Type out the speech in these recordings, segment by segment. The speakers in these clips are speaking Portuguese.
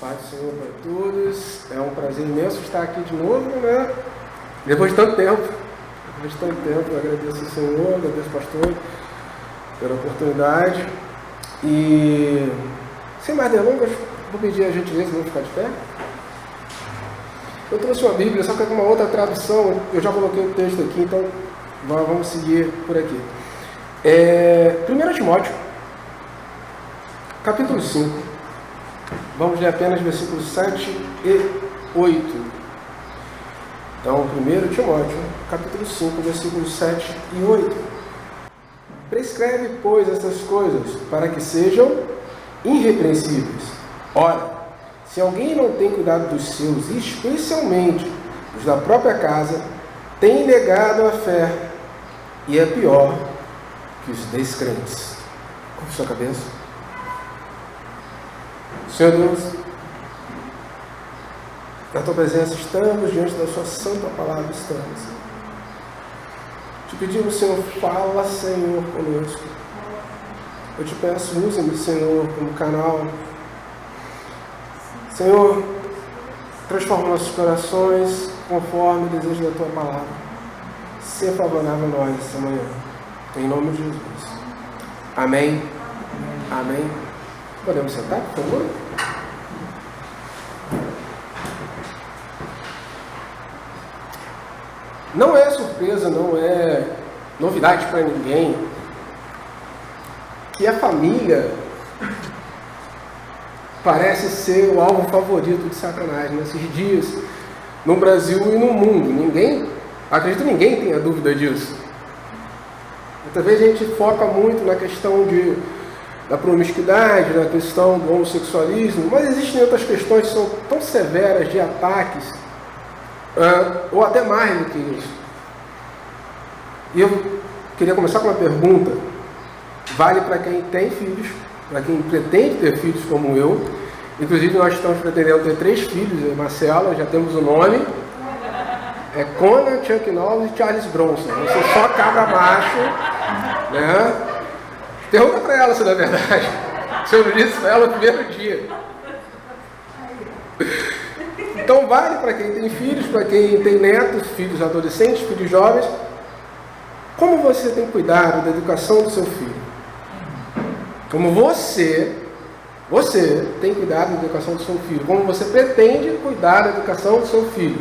Paz do Senhor para todos. É um prazer imenso estar aqui de novo, né? Depois de tanto tempo. Eu agradeço ao Senhor, agradeço ao pastor pela oportunidade. E, sem mais delongas, vou pedir a gentileza de não ficar de pé. Eu trouxe uma Bíblia, só que com uma outra tradução. Eu já coloquei o texto aqui, então vamos seguir por aqui. 1 Timóteo, capítulo 5. Vamos ler apenas versículos 7 e 8. Então, 1 Timóteo, capítulo 5, versículos 7 e 8. Prescreve, pois, essas coisas, para que sejam irrepreensíveis. Ora, se alguém não tem cuidado dos seus, especialmente os da própria casa, tem negado a fé, e é pior que os descrentes. Curva sua cabeça. Senhor Deus, na Tua presença estamos, diante da Sua santa palavra estamos. Te pedimos, Senhor, fala, Senhor, conosco. Eu te peço, use-me, Senhor, como canal. Senhor, transforma nossos corações conforme o desejo da Tua palavra. Seja favorável a nós essa manhã. Em nome de Jesus. Amém. Amém. Podemos sentar, por favor? Não é surpresa, não é novidade para ninguém que a família parece ser o alvo favorito de Satanás nesses dias, no Brasil e no mundo. Acredito que ninguém tenha dúvida disso. Muitas vezes a gente foca muito na questão da promiscuidade, na questão do homossexualismo, mas existem outras questões que são tão severas de ataques, ou até mais do que isso. E eu queria começar com uma pergunta. Vale para quem tem filhos, para quem pretende ter filhos como eu. Inclusive nós estamos pretendendo ter 3 filhos, eu e Marcela, já temos o nome. É Conan, Chuck Norris e Charles Bronson. Você só cabra macho, né? Pergunta para ela se não é verdade. Se eu não disse para ela no primeiro dia. Então vale para quem tem filhos, para quem tem netos, filhos adolescentes, filhos jovens. Como você tem cuidado da educação do seu filho? Como você tem cuidado da educação do seu filho? Como você pretende cuidar da educação do seu filho?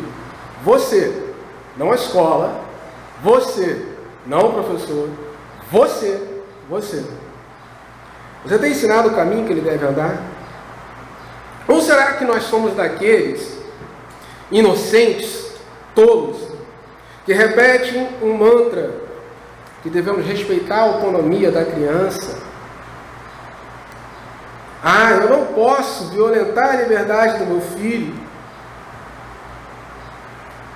Você, não a escola. Você, não o professor. Você. Você tem ensinado o caminho que ele deve andar? Ou será que nós somos daqueles inocentes, tolos, que repetem um mantra que devemos respeitar a autonomia da criança? Eu não posso violentar a liberdade do meu filho.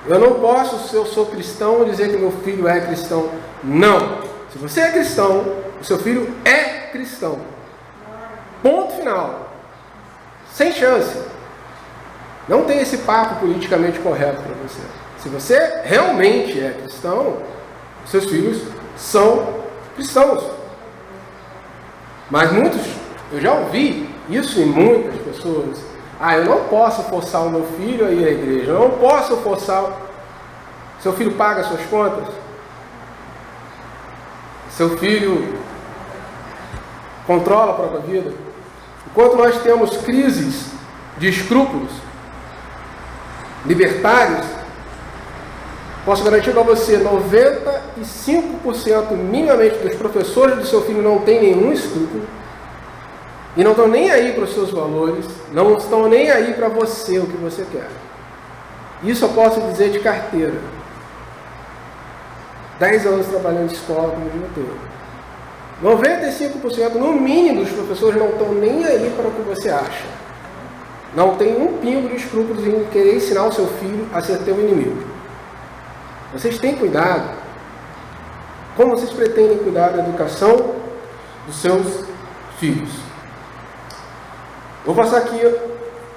Eu não posso, se eu sou cristão, dizer que meu filho é cristão. Não. Se você é cristão, o seu filho é cristão. Ponto final. Sem chance. Não tem esse papo politicamente correto para você. Se você realmente é cristão, seus filhos são cristãos. Mas eu já ouvi isso em muitas pessoas. Eu não posso forçar o meu filho a ir à igreja. Eu não posso forçar. Seu filho paga suas contas. Seu filho controla a própria vida. Enquanto nós temos crises de escrúpulos libertários, posso garantir para você, 95% minimamente dos professores do seu filho não tem nenhum escrúpulo e não estão nem aí para os seus valores, não estão nem aí para você, o que você quer. Isso eu posso dizer de carteira. 10 anos trabalhando em escola como diretor. 95% no mínimo dos professores não estão nem aí para o que você acha. Não tem um pingo de escrúpulos em querer ensinar o seu filho a ser teu inimigo. Vocês têm cuidado? Como vocês pretendem cuidar da educação dos seus filhos? Vou passar aqui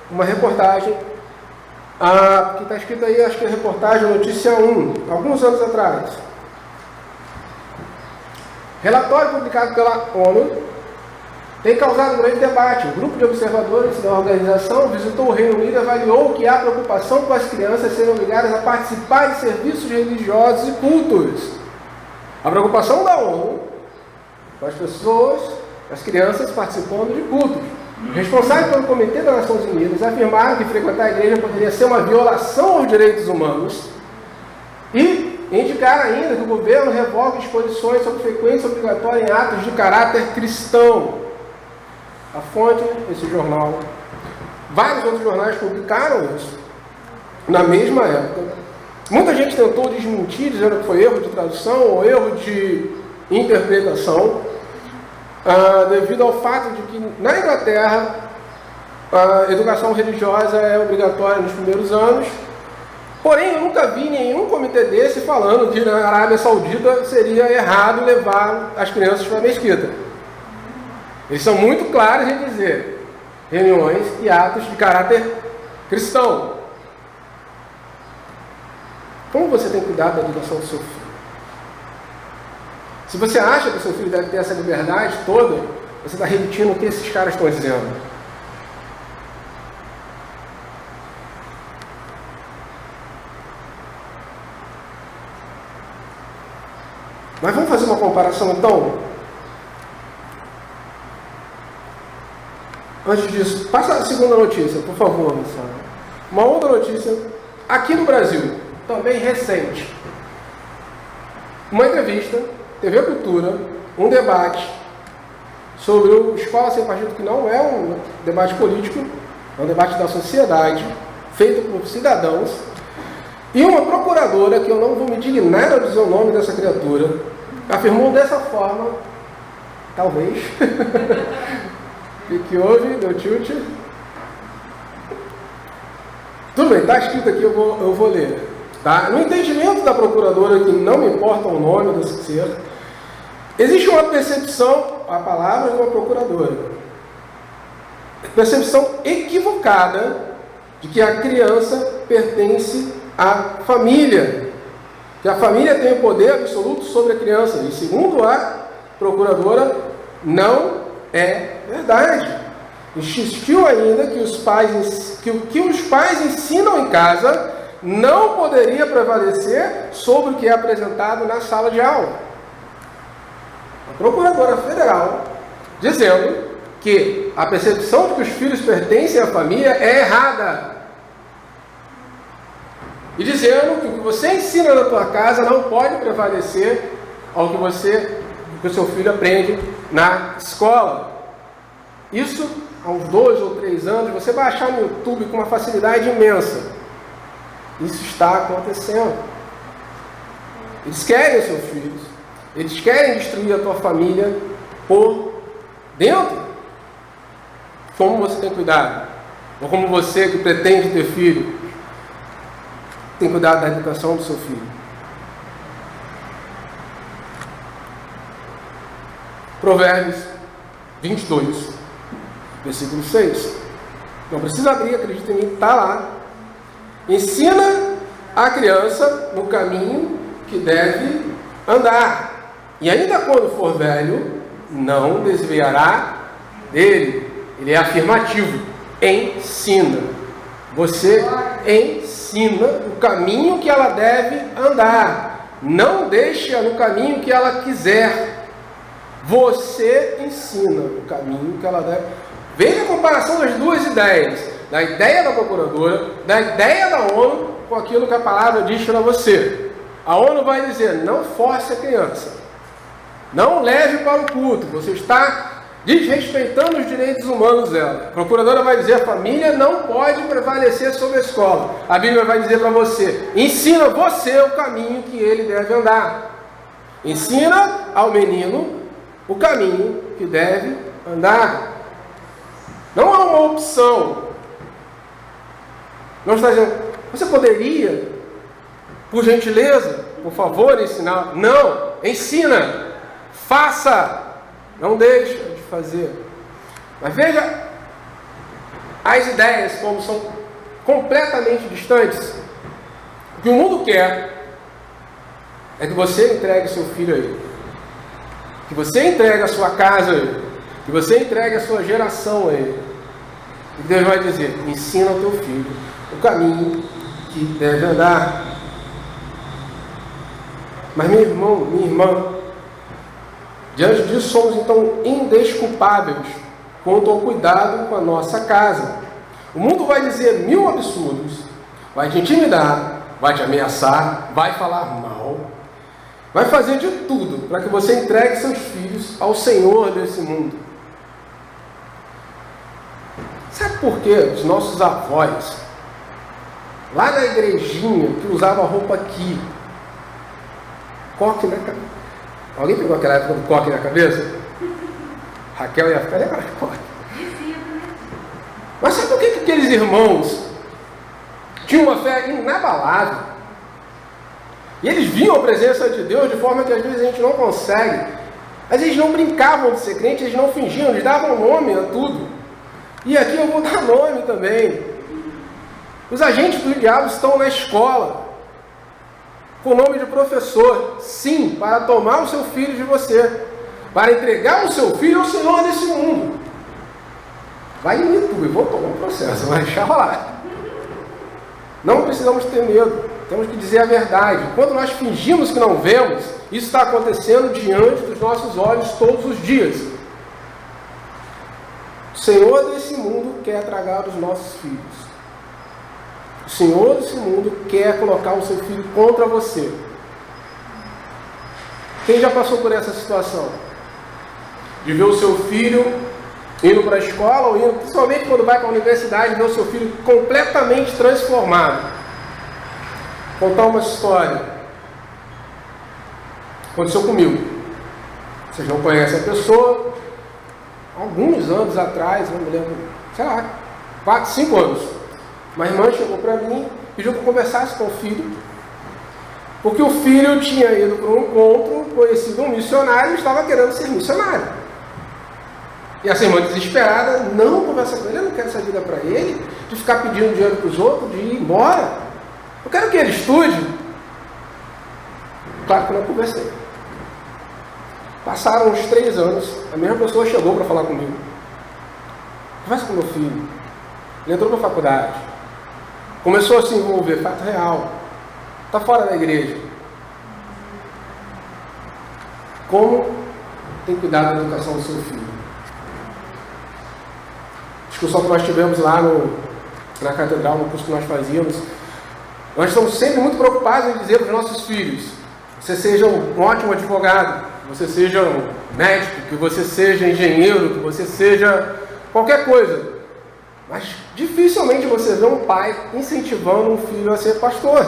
uma reportagem, que está escrito aí, acho que é a reportagem Notícia 1, alguns anos atrás. Relatório publicado pela ONU tem causado um grande debate. Um grupo de observadores da organização visitou o Reino Unido e avaliou que há preocupação com as crianças serem obrigadas a participar de serviços religiosos e cultos. A preocupação da ONU com as pessoas, as crianças participando de cultos. Os responsáveis pelo Comitê das Nações Unidas afirmaram que frequentar a igreja poderia ser uma violação aos direitos humanos e indicaram ainda que o governo revogue disposições sobre frequência obrigatória em atos de caráter cristão. A fonte, esse jornal. Vários outros jornais publicaram isso na mesma época. Muita gente tentou desmentir, dizendo que foi erro de tradução ou erro de interpretação, devido ao fato de que na Inglaterra a educação religiosa é obrigatória nos primeiros anos. Porém, eu nunca vi nenhum comitê desse falando que na Arábia Saudita seria errado levar as crianças para a mesquita. Eles são muito claros em dizer reuniões e atos de caráter cristão. Como você tem cuidado da educação do seu filho? Se você acha que o seu filho deve ter essa liberdade toda, você está repetindo o que esses caras estão dizendo. Mas vamos fazer uma comparação então? Antes disso, passa a segunda notícia, por favor, Luciano. Uma outra notícia, aqui no Brasil, também recente. Uma entrevista, TV Cultura, um debate sobre o Escola Sem Partido, que não é um debate político, é um debate da sociedade, feito por cidadãos, e uma procuradora, que eu não vou me dignar a dizer o nome dessa criatura, afirmou dessa forma, talvez, que houve, deu tilt. Tudo bem, está escrito aqui, eu vou ler. Tá? No entendimento da procuradora, que não me importa o nome desse ser, existe uma percepção, a palavra de uma procuradora, percepção equivocada de que a criança pertence à família, que a família tem o poder absoluto sobre a criança. E segundo a procuradora, não é verdade. Insistiu ainda que os pais ensinam em casa não poderia prevalecer sobre o que é apresentado na sala de aula. A Procuradora Federal dizendo que a percepção de que os filhos pertencem à família é errada. E dizendo que o que você ensina na tua casa não pode prevalecer ao que o seu filho aprende na escola. Isso, há uns 2 ou 3 anos, você vai achar no YouTube com uma facilidade imensa. Isso está acontecendo. Eles querem os seus filhos. Eles querem destruir a tua família por dentro. Como você tem cuidado? Ou como você que pretende ter filho, tem cuidado da educação do seu filho? Provérbios 22, versículo 6. Não precisa abrir, acredita em mim, está lá. Ensina a criança no caminho que deve andar, e ainda quando for velho, não desviará dele. Ele é afirmativo. Ensina. Você ensina o caminho que ela deve andar. Não deixa no caminho que ela quiser. Você ensina o caminho que ela deve. Veja a comparação das duas ideias. Da ideia da procuradora, da ideia da ONU, com aquilo que a palavra diz para você. A ONU vai dizer, não force a criança. Não leve para o culto. Você está desrespeitando os direitos humanos dela. A procuradora vai dizer, a família não pode prevalecer sobre a escola. A Bíblia vai dizer para você, ensina você o caminho que ele deve andar. Ensina ao menino o caminho que deve andar. Não há uma opção. Não está dizendo, você poderia, por gentileza, por favor, ensinar? Não, ensina, faça, não deixa de fazer. Mas veja as ideias como são completamente distantes. O que o mundo quer é que você entregue seu filho a ele, que você entregue a sua casa a ele, que você entregue a sua geração a Ele. E Deus vai dizer: ensina ao teu filho o caminho que deve andar. Mas meu irmão, minha irmã, diante disso somos então indesculpáveis quanto ao cuidado com a nossa casa. O mundo vai dizer 1000 absurdos, vai te intimidar, vai te ameaçar, vai falar mal, vai fazer de tudo para que você entregue seus filhos ao Senhor desse mundo. Sabe por que os nossos avós, lá na igrejinha, que usava roupa aqui, coque na cabeça? Alguém pegou aquela época do coque na cabeça? Raquel ia ficar legal de coque. Mas sabe por que aqueles irmãos tinham uma fé inabalável? E eles viam a presença de Deus de forma que às vezes a gente não consegue. Mas eles não brincavam de ser crente, eles não fingiam, eles davam nome a tudo. E aqui eu vou dar nome também. Os agentes do diabo estão na escola, com o nome de professor, sim, para tomar o seu filho de você, para entregar o seu filho ao Senhor desse mundo. Vai em YouTube, vou tomar um processo, vai deixar rolar. Não precisamos ter medo, temos que dizer a verdade. Quando nós fingimos que não vemos, isso está acontecendo diante dos nossos olhos todos os dias. O Senhor desse mundo quer tragar os nossos filhos. O Senhor desse mundo quer colocar o seu filho contra você. Quem já passou por essa situação? De ver o seu filho indo para a escola, ou indo, principalmente quando vai para a universidade, ver o seu filho completamente transformado. Vou contar uma história. Aconteceu comigo. Vocês não conhecem a pessoa. Alguns anos atrás, não me lembro, sei lá, 4, 5 anos. Uma irmã chegou para mim, pediu que eu conversasse com o filho, porque o filho tinha ido para um encontro, conhecido um missionário e estava querendo ser missionário. E essa irmã desesperada, não conversa com ele, eu não quero essa vida para ele, de ficar pedindo dinheiro para os outros, de ir embora. Eu quero que ele estude. Claro que eu não conversei. Passaram uns 3 anos, a mesma pessoa chegou para falar comigo. Conversa com meu filho. Ele entrou na faculdade. Começou a se envolver, fato real. Está fora da igreja. Como tem cuidado da educação do seu filho? Discussão que nós tivemos lá na catedral, no curso que nós fazíamos. Nós estamos sempre muito preocupados em dizer para os nossos filhos: você seja um ótimo advogado, que você seja um médico, que você seja engenheiro, que você seja qualquer coisa. Mas dificilmente você vê um pai incentivando um filho a ser pastor,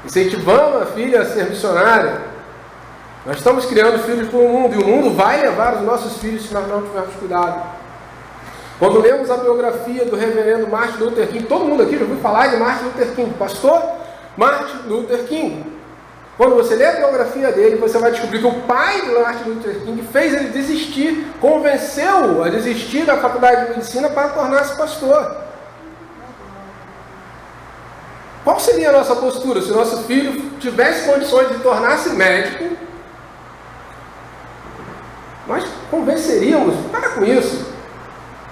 incentivando a filha a ser missionária. Nós estamos criando filhos para o mundo, e o mundo vai levar os nossos filhos se nós não tivermos cuidado. Quando lemos a biografia do reverendo Martin Luther King, todo mundo aqui já ouviu falar de Martin Luther King, pastor Martin Luther King. Quando você lê a biografia dele, você vai descobrir que o pai de Martin Luther King fez ele desistir, convenceu-o a desistir da faculdade de medicina para tornar-se pastor. Qual seria a nossa postura se o nosso filho tivesse condições de tornar-se médico? Nós convenceríamos: para com isso,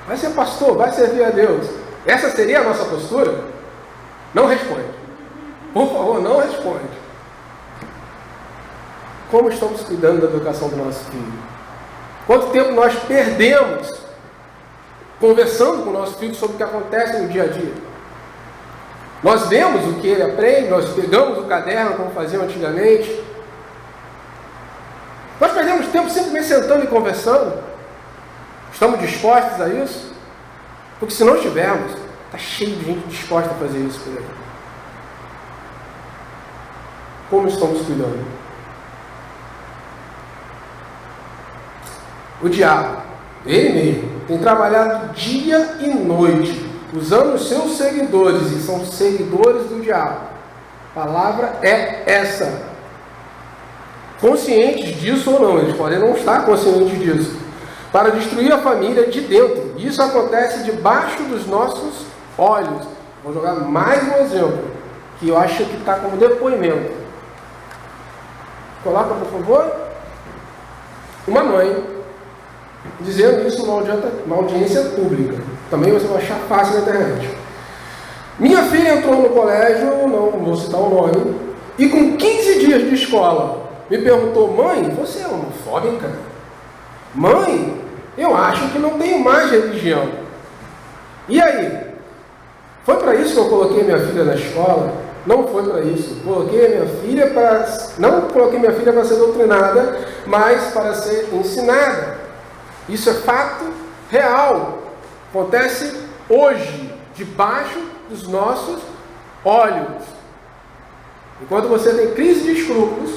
vai ser pastor, vai servir a Deus. Essa seria a nossa postura? Não responde. Por favor, não responde. Como estamos cuidando da educação do nosso filho? Quanto tempo nós perdemos conversando com o nosso filho sobre o que acontece no dia a dia? Nós vemos o que ele aprende, nós pegamos o caderno como faziam antigamente. Nós perdemos tempo simplesmente sentando e conversando. Estamos dispostos a isso? Porque se não estivermos, está cheio de gente disposta a fazer isso por aí. Como estamos cuidando? O diabo, ele mesmo, tem trabalhado dia e noite, usando os seus seguidores, e são seguidores do diabo. A palavra é essa. Conscientes disso ou não, eles podem não estar conscientes disso, para destruir a família de dentro. Isso acontece debaixo dos nossos olhos. Vou jogar mais um exemplo, que eu acho que está como depoimento. Coloca, por favor. Uma mãe dizendo isso numa audiência pública. Também você vai achar fácil na internet. Minha filha entrou no colégio, não vou citar o nome, e com 15 dias de escola, me perguntou: mãe, você é homofóbica? Mãe, eu acho que não tenho mais religião. E aí? Foi para isso que eu coloquei minha filha na escola? Não foi para isso. Coloquei minha filha não coloquei minha filha para ser doutrinada, mas para ser ensinada. Isso é fato real. Acontece hoje, debaixo dos nossos olhos. Enquanto você tem crise de escrúpulos,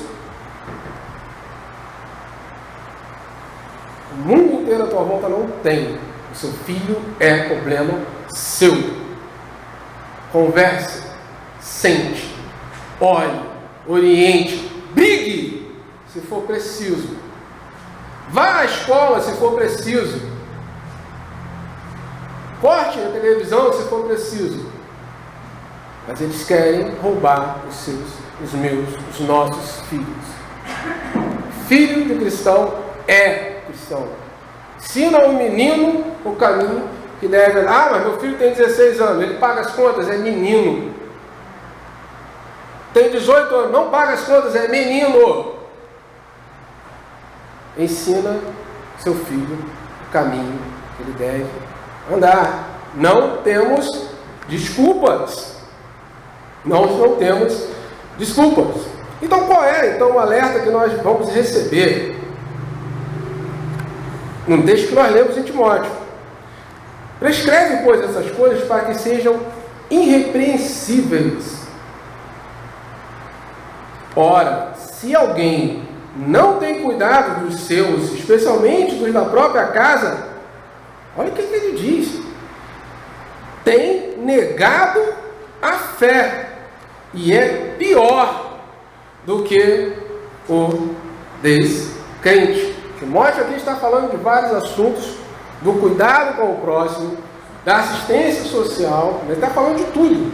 o mundo inteiro à tua volta não tem. O seu filho é problema seu. Converse, sente, olhe, oriente, brigue, se for preciso. Vá à escola, se for preciso. Corte a televisão, se for preciso. Mas eles querem roubar os nossos filhos. Filho de cristão é cristão. Ensina ao menino o caminho que deve. Ah, mas meu filho tem 16 anos, ele paga as contas, é menino. Tem 18 anos, não paga as contas, é menino. Ensina seu filho o caminho que ele deve andar. Não temos desculpas. Não temos desculpas. Então qual é o alerta que nós vamos receber? No texto que nós lemos em Timóteo. Prescreve, pois, essas coisas para que sejam irrepreensíveis. Ora, se alguém não tem cuidado dos seus, especialmente dos da própria casa, olha o que ele diz: tem negado a fé, e é pior do que o descrente. Timóteo aqui está falando de vários assuntos, do cuidado com o próximo, da assistência social, ele está falando de tudo.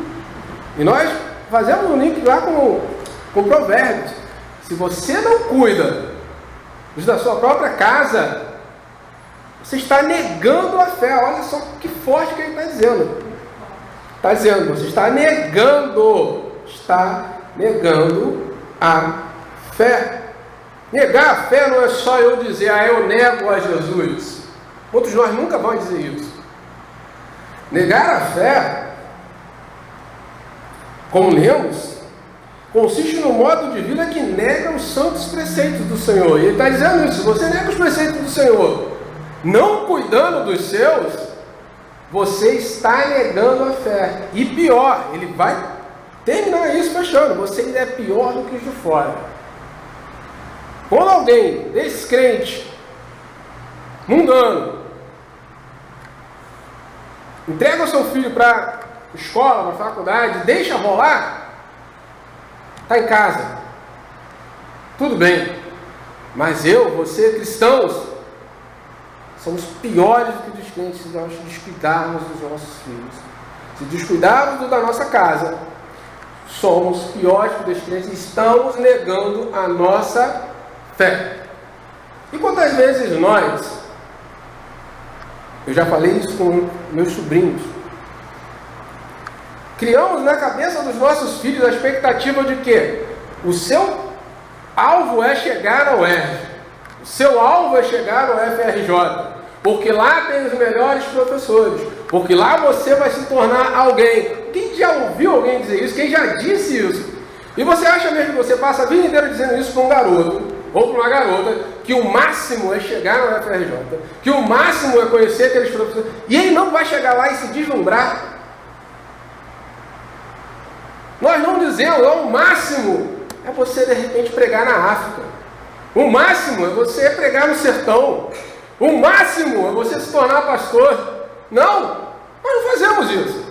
E nós fazemos um link lá com Provérbios. Se você não cuida dos da sua própria casa, você está negando a fé. Olha só que forte que ele está dizendo. Está dizendo, você está negando a fé. Negar a fé não é só eu dizer: eu nego a Jesus. Outros de nós nunca vão dizer isso. Negar a fé, como lemos, consiste no modo de vida que nega os santos preceitos do Senhor. E ele está dizendo isso: você nega os preceitos do Senhor, não cuidando dos seus, você está negando a fé. E pior, ele vai terminar isso fechando: você ainda é pior do que os de fora. Quando alguém descrente, mundano, entrega o seu filho para a escola, para a faculdade, deixa rolar, está em casa, tudo bem. Mas você, cristãos, somos piores do que os descrentes se nós descuidarmos dos nossos filhos. Se descuidarmos da nossa casa, somos piores que os descrentes e estamos negando a nossa fé. E quantas vezes eu já falei isso com meus sobrinhos, criamos na cabeça dos nossos filhos a expectativa de que o seu alvo é chegar ao R, o seu alvo é chegar ao FRJ, porque lá tem os melhores professores, porque lá você vai se tornar alguém. Quem já ouviu alguém dizer isso? Quem já disse isso? E você acha mesmo que você passa a vida inteira dizendo isso para um garoto ou para uma garota, que o máximo é chegar no FRJ, que o máximo é conhecer aqueles professores, e ele não vai chegar lá e se deslumbrar? Nós não dizemos: o máximo é você de repente pregar na África, o máximo é você pregar no sertão, o máximo é você se tornar pastor. Não, nós não fazemos isso.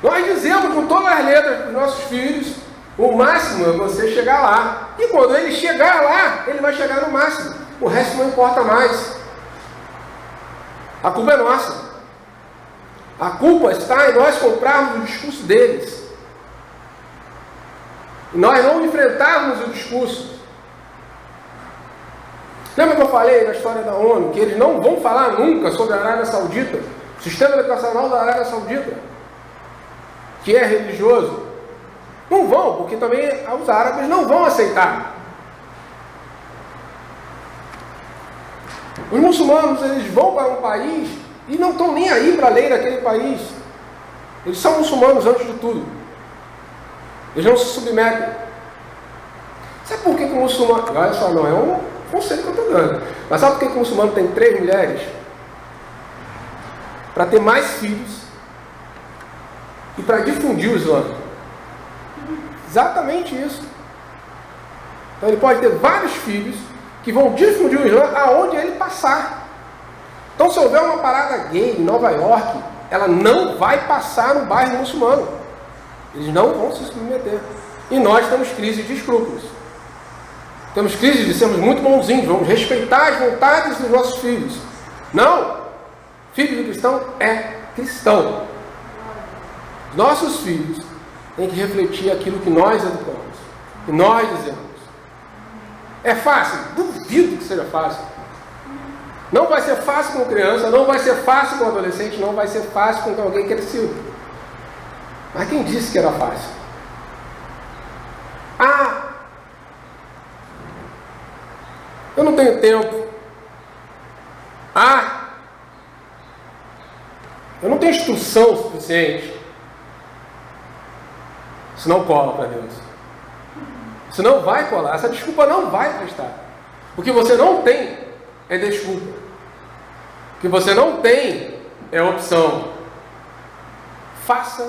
Nós dizemos com todas as letras para os nossos filhos: o máximo é você chegar lá. E quando ele chegar lá, ele vai chegar no máximo. O resto não importa mais. A culpa é nossa. A culpa está em nós comprarmos o discurso deles. E nós não enfrentarmos o discurso. Lembra que eu falei na história da ONU, que eles não vão falar nunca sobre a Arábia Saudita, o sistema educacional da Arábia Saudita, que é religioso? Não vão, porque também os árabes não vão aceitar. Os muçulmanos, eles vão para um país e não estão nem aí para a lei daquele país. Eles são muçulmanos antes de tudo. Eles não se submetem. Sabe por que o muçulmano... Olha só, não é um conselho que eu estou dando. Mas sabe por que o muçulmano tem 3 mulheres? Para ter mais filhos e para difundir o Islã. Exatamente isso. Então ele pode ter vários filhos que vão difundir o Islã aonde ele passar. Então, se houver uma parada gay em Nova York, ela não vai passar no bairro muçulmano. Eles não vão se submeter. E nós temos crise de escrúpulos. Temos crise de sermos muito bonzinhos, vamos respeitar as vontades dos nossos filhos. Não! Filho de cristão é cristão. Nossos filhos têm que refletir aquilo que nós educamos, que nós dizemos. É fácil? Duvido que seja fácil. Não vai ser fácil com criança, não vai ser fácil com adolescente, não vai ser fácil com alguém crescido. Mas quem disse que era fácil? Eu não tenho tempo. Eu não tenho instrução suficiente. Isso não cola para Deus. Isso não vai colar. Essa desculpa não vai prestar. O que você não tem é desculpa. O que você não tem é opção. Faça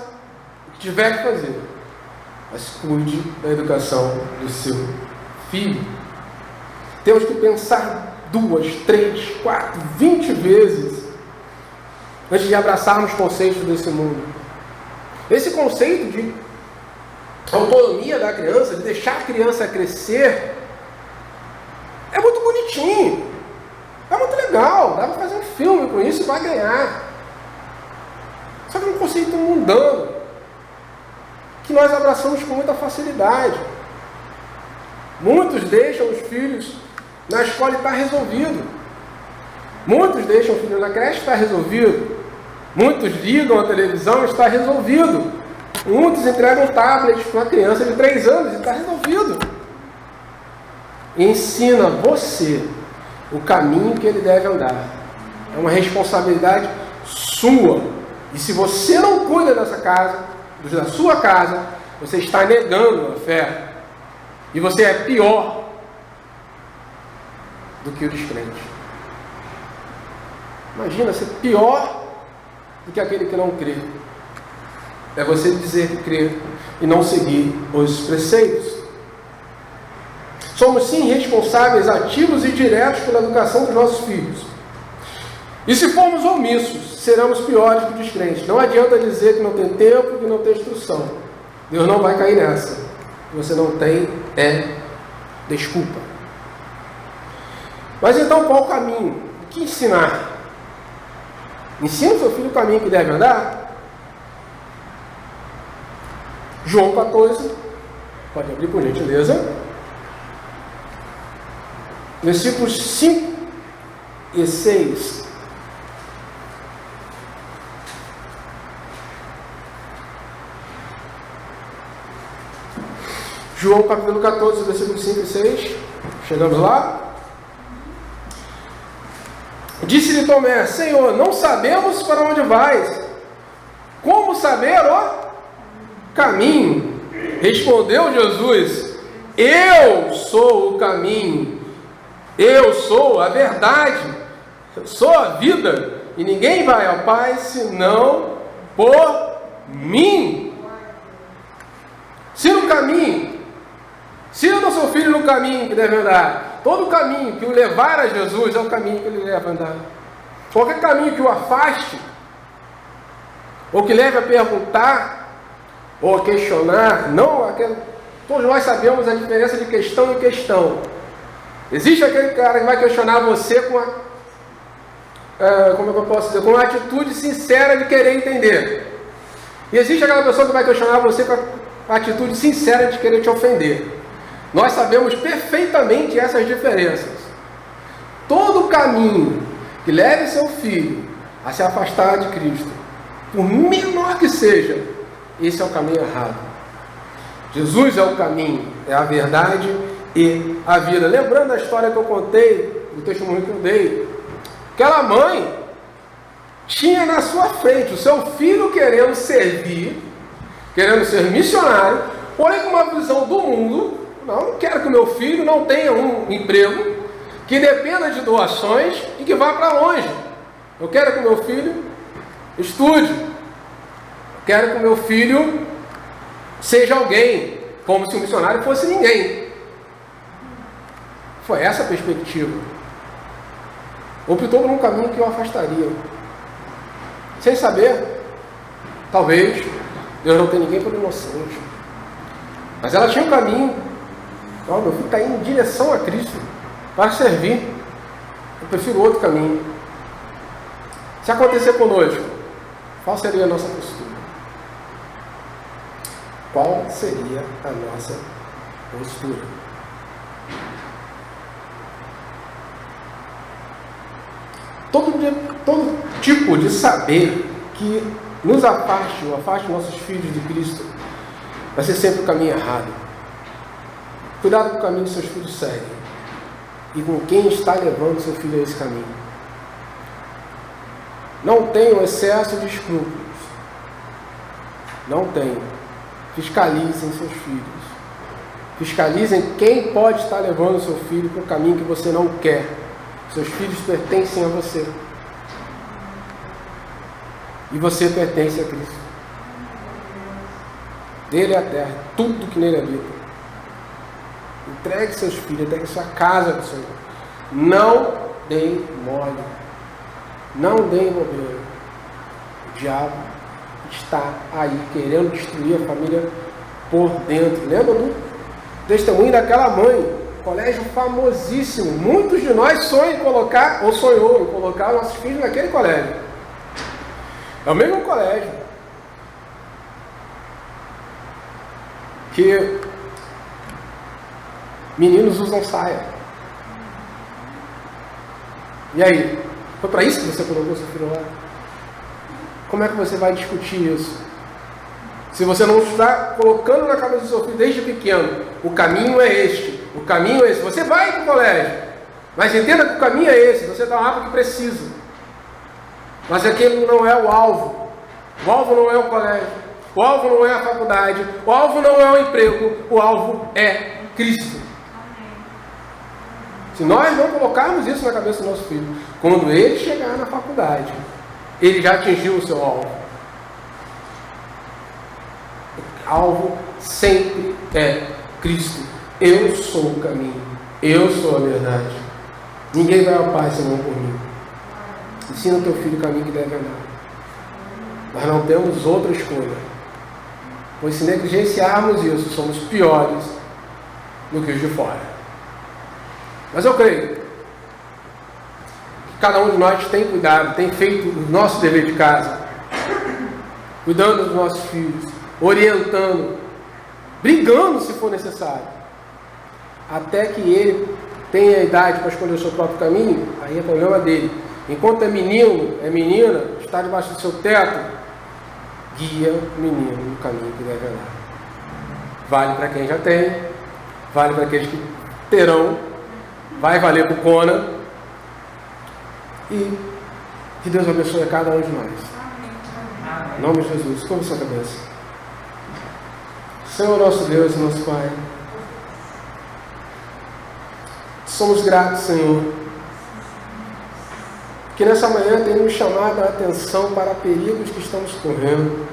o que tiver que fazer, mas cuide da educação do seu filho. Temos que pensar 2, 3, 4, 20 vezes antes de abraçarmos conceitos desse mundo. Esse conceito de autonomia da criança, de deixar a criança crescer, é muito bonitinho, é muito legal, dá para fazer um filme com isso e vai ganhar. Só que é um conceito mundano, que nós abraçamos com muita facilidade. Muitos deixam os filhos na escola e está resolvido. Muitos deixam o filho na creche e está resolvido. Muitos ligam a televisão e está resolvido. Muitos entregam tablets para uma criança de 3 anos e está resolvido. E ensina você o caminho que ele deve andar. É uma responsabilidade sua. E se você não cuida dessa casa, da sua casa, você está negando a fé. E você é pior do que o descrente. Imagina ser pior do que aquele que não crê. É você dizer que crê e não seguir os preceitos. Somos sim responsáveis, ativos e diretos pela educação dos nossos filhos. E se formos omissos, seremos piores que os descrentes. Não adianta dizer que não tem tempo, que não tem instrução. Deus não vai cair nessa. Você não tem desculpa. Mas então qual o caminho? O que ensinar? Ensina o seu filho o caminho que deve andar? João 14, pode abrir por gentileza. Versículos 5 e 6. João capítulo 14, versículos 5 e 6. Chegamos lá. Disse-lhe Tomé: Senhor, não sabemos para onde vais. Como saber o caminho? Respondeu Jesus: Eu sou o caminho, eu sou a verdade, eu sou a vida, e ninguém vai ao Pai senão por mim. Se no caminho, ensina o seu filho no caminho que deve andar. Todo caminho que o levar a Jesus é o caminho que ele leva a andar. Qualquer caminho que o afaste, ou que leve a perguntar, ou a questionar, todos nós sabemos a diferença de questão e questão. Existe aquele cara que vai questionar você com com uma atitude sincera de querer entender. E existe aquela pessoa que vai questionar você com a atitude sincera de querer te ofender. Nós sabemos perfeitamente essas diferenças. todo caminho que leve seu filho a se afastar de Cristo, por menor que seja, esse é o caminho errado. Jesus é o caminho, é a verdade e a vida. Lembrando da história que eu contei, do testemunho que eu dei, aquela mãe tinha na sua frente o seu filho querendo servir, querendo ser missionário, porém com uma visão do mundo. Não quero que o meu filho não tenha um emprego, que dependa de doações e que vá para longe. Eu quero que o meu filho estude. Eu quero que o meu filho seja alguém, como se o missionário fosse ninguém. Foi essa a perspectiva. Optou por um caminho que o afastaria. Sem saber, talvez, Deus não tem ninguém por inocente. Mas ela tinha um caminho. Não, meu filho está indo em direção a Cristo para servir. Eu prefiro outro caminho. Se acontecer conosco, qual seria a nossa postura? Qual seria a nossa postura? Todo tipo de saber que nos afaste ou afaste nossos filhos de Cristo vai ser sempre o caminho errado. Cuidado com o caminho que seus filhos seguem e com quem está levando seu filho a esse caminho. Não tenham excesso de escrúpulos. Não tenham. Fiscalizem seus filhos. Fiscalizem quem pode estar levando seu filho para um caminho que você não quer. Seus filhos pertencem a você. E você pertence a Cristo. Dele é a terra, tudo que nele habita. Entregue seus filhos, entregue sua casa para o Senhor. Não deem mole. Não deem bobeira. O diabo está aí querendo destruir a família por dentro. Lembra do testemunho daquela mãe? Colégio famosíssimo. Muitos de nós sonham em colocar, ou sonhou em colocar nossos filhos naquele colégio. É o mesmo colégio que meninos usam saia. E aí? Foi para isso que você colocou seu filho lá? Como é que você vai discutir isso? Se você não está colocando na cabeça do seu filho desde pequeno, o caminho é este, o caminho é esse. Você vai para o colégio, mas entenda que o caminho é esse, você está lá porque precisa. Mas aquele não é o alvo. O alvo não é o colégio, o alvo não é a faculdade, o alvo não é o emprego, o alvo é Cristo. Se nós não colocarmos isso na cabeça do nosso filho, quando ele chegar na faculdade, ele já atingiu o seu alvo. O alvo sempre é Cristo. Eu sou o caminho, eu sou a verdade. Ninguém vai ao Pai senão por mim. Ensina o teu filho o caminho que deve andar. Nós não temos outra escolha. Pois se negligenciarmos isso, somos piores do que os de fora. Mas eu creio que cada um de nós tem cuidado, tem feito o nosso dever de casa, cuidando dos nossos filhos, orientando, brigando se for necessário, até que ele tenha a idade para escolher o seu próprio caminho. Aí é problema dele. Enquanto é menino, é menina, está debaixo do seu teto, guia o menino no caminho que deve andar. Vale para quem já tem, vale para aqueles que terão, vai valer para o Conan. E que Deus abençoe a cada um de nós. Em nome de Jesus, curva sua cabeça. Senhor nosso Deus e nosso Pai, somos gratos, Senhor, que nessa manhã tem nos chamado a atenção para perigos que estamos correndo.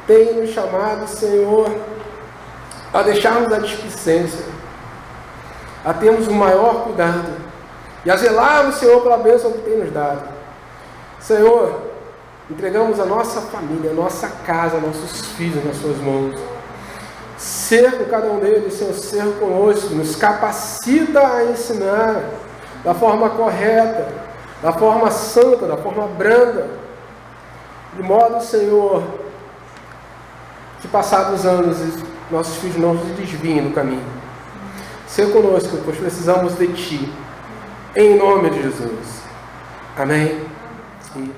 Tem nos chamado, Senhor, a deixarmos a displicência, a termos o maior cuidado e a zelarmos, Senhor, pela bênção que tem nos dado. Senhor, entregamos a nossa família, a nossa casa, nossos filhos nas suas mãos. Ser com cada um deles, Senhor, ser conosco, nos capacita a ensinar da forma correta, da forma santa, da forma branda, de modo, Senhor, que passados os anos nossos filhos não se desviem do caminho. ser conosco, pois precisamos de Ti. Em nome de Jesus. Amém. E